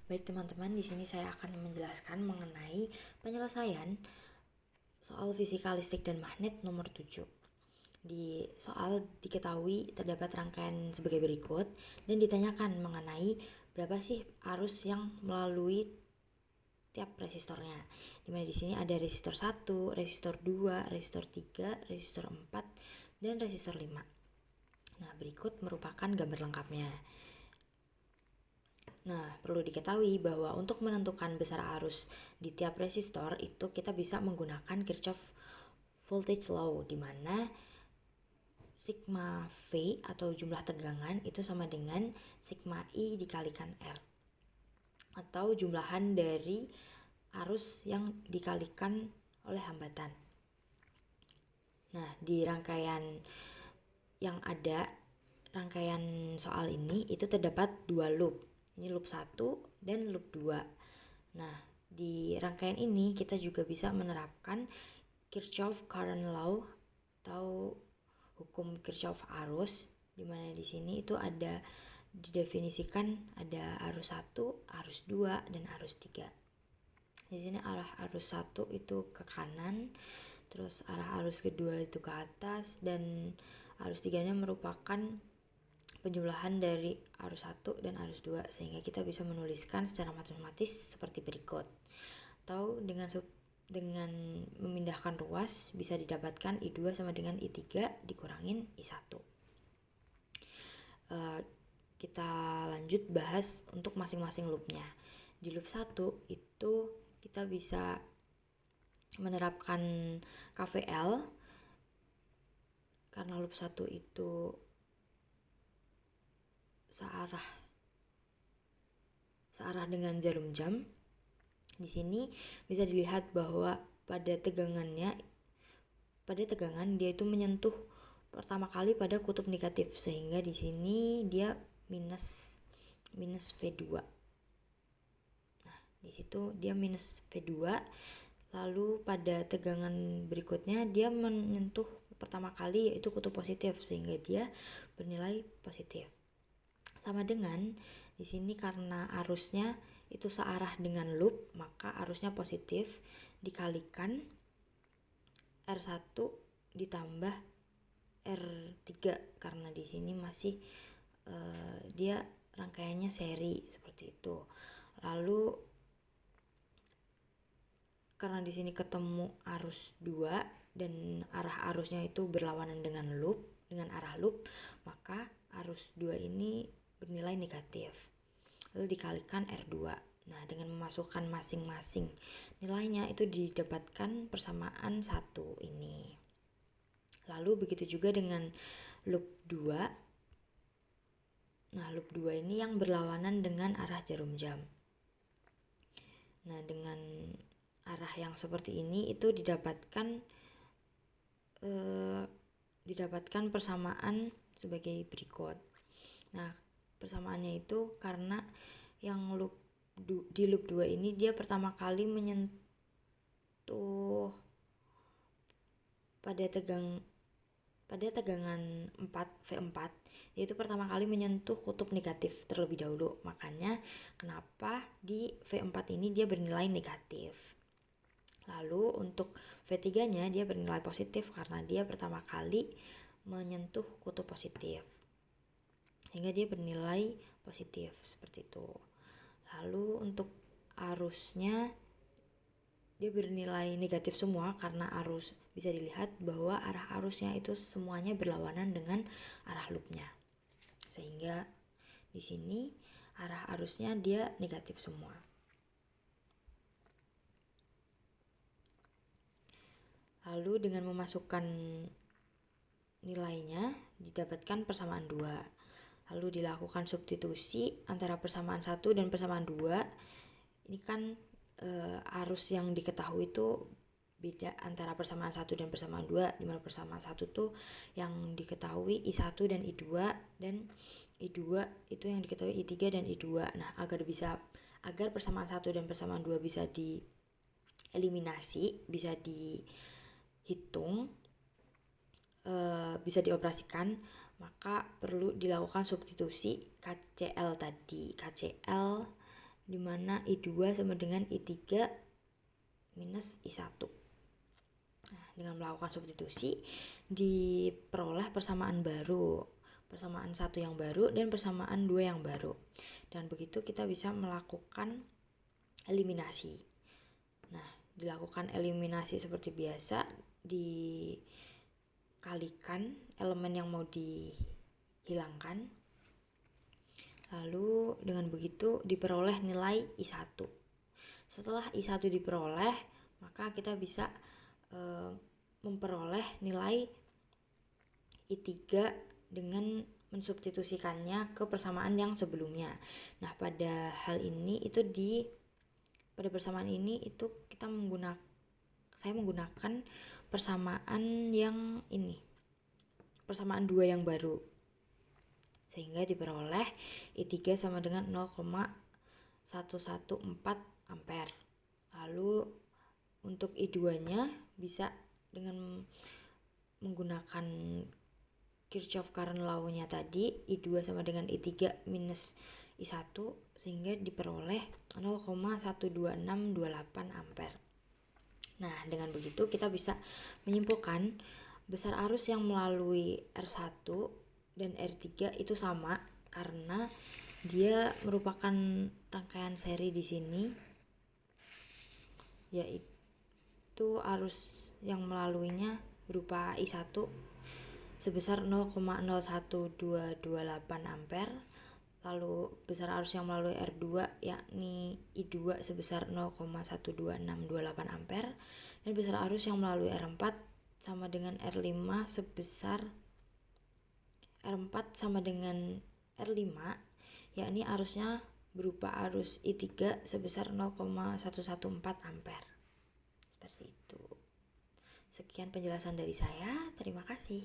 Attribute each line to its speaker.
Speaker 1: Baik teman-teman, di sini saya akan menjelaskan mengenai penyelesaian soal fisika listrik dan magnet nomor 7. Di soal diketahui terdapat rangkaian sebagai berikut dan ditanyakan mengenai berapa sih arus yang melalui tiap resistornya. Dimana di sini ada resistor 1, resistor 2, resistor 3, resistor 4, dan resistor 5. Nah, berikut merupakan gambar lengkapnya. Nah, perlu diketahui bahwa untuk menentukan besar arus di tiap resistor itu kita bisa menggunakan Kirchhoff Voltage Law, di mana sigma V atau jumlah tegangan itu sama dengan sigma I dikalikan R, atau jumlahan dari arus yang dikalikan oleh hambatan. Nah, di rangkaian soal ini itu terdapat dua loop. Ini loop 1 dan loop 2. Nah, di rangkaian ini kita juga bisa menerapkan Kirchhoff Current Law atau hukum Kirchhoff arus, di mana di sini itu ada didefinisikan ada arus 1, arus 2, dan arus 3. Di sini arah arus 1 itu ke kanan, terus arah arus kedua itu ke atas, dan arus 3-nya merupakan penjumlahan dari arus 1 dan arus 2, sehingga kita bisa menuliskan secara matematis seperti berikut. Atau dengan memindahkan ruas bisa didapatkan I2 sama dengan I3 dikurangin I1. Kita lanjut bahas untuk masing-masing loopnya. Di loop 1 itu kita bisa menerapkan KVL karena loop 1 itu searah dengan jarum jam. Di sini bisa dilihat bahwa pada tegangan dia itu menyentuh pertama kali pada kutub negatif, sehingga di sini dia minus V2. Nah, di situ dia minus V2. Lalu pada tegangan berikutnya dia menyentuh pertama kali yaitu kutub positif, sehingga dia bernilai positif. Sama dengan di sini karena arusnya itu searah dengan loop, maka arusnya positif dikalikan R1 ditambah R3, karena di sini masih dia rangkaiannya seri seperti itu. Lalu karena di sini ketemu arus 2 dan arah arusnya itu berlawanan dengan arah loop, maka arus 2 ini bernilai negatif. Lalu dikalikan R2. Nah, dengan memasukkan masing-masing nilainya itu didapatkan persamaan 1 ini. Lalu begitu juga dengan loop 2. Nah, loop 2 ini yang berlawanan dengan arah jarum jam. Nah, dengan arah yang seperti ini itu didapatkan persamaan sebagai berikut. Nah, persamaannya itu karena yang di loop 2 ini dia pertama kali menyentuh pada tegangan V4, yaitu pertama kali menyentuh kutub negatif terlebih dahulu. Makanya kenapa di V4 ini dia bernilai negatif. Lalu untuk V3-nya dia bernilai positif karena dia pertama kali menyentuh kutub positif, sehingga dia bernilai positif seperti itu. Lalu untuk arusnya dia bernilai negatif semua karena arus bisa dilihat bahwa arah arusnya itu semuanya berlawanan dengan arah loopnya, sehingga di sini arah arusnya dia negatif semua. Lalu dengan memasukkan nilainya didapatkan persamaan 2. Lalu dilakukan substitusi antara persamaan 1 dan persamaan 2. Ini kan arus yang diketahui itu beda antara persamaan 1 dan persamaan 2, di mana persamaan 1 tuh yang diketahui I1 dan I2, dan I2 itu yang diketahui I3 dan I2. Nah, agar persamaan 1 dan persamaan 2 bisa dieliminasi, bisa dihitung, bisa dioperasikan, maka perlu dilakukan substitusi KCL tadi. KCL dimana I2 sama dengan I3 minus I1. Nah, dengan melakukan substitusi diperoleh persamaan baru, persamaan 1 yang baru dan persamaan 2 yang baru. Dan begitu kita bisa melakukan eliminasi. Nah, dilakukan eliminasi seperti biasa, dikalikan elemen yang mau dihilangkan. Lalu dengan begitu diperoleh nilai I1. Setelah I1 diperoleh, maka kita bisa memperoleh nilai I3 dengan mensubstitusikannya ke persamaan yang sebelumnya. Nah, pada persamaan ini itu saya menggunakan persamaan yang ini, persamaan 2 yang baru, sehingga diperoleh I3 sama dengan 0,114 ampere. Lalu untuk I2 nya bisa dengan menggunakan Kirchhoff current law-nya tadi, I2 sama dengan I3 minus I1, sehingga diperoleh 0,12628 ampere. Nah, dengan begitu kita bisa menyimpulkan besar arus yang melalui R1 dan R3 itu sama karena dia merupakan rangkaian seri di sini, yaitu arus yang melaluinya berupa I1 sebesar 0,01228 ampere, lalu besar arus yang melalui R2 yakni I2 sebesar 0,12628 ampere, dan besar arus yang melalui R4 sama dengan R5 sebesar R4 sama dengan R5, yakni arusnya berupa arus I3 sebesar 0,114 ampere. Seperti itu. Sekian penjelasan dari saya, terima kasih.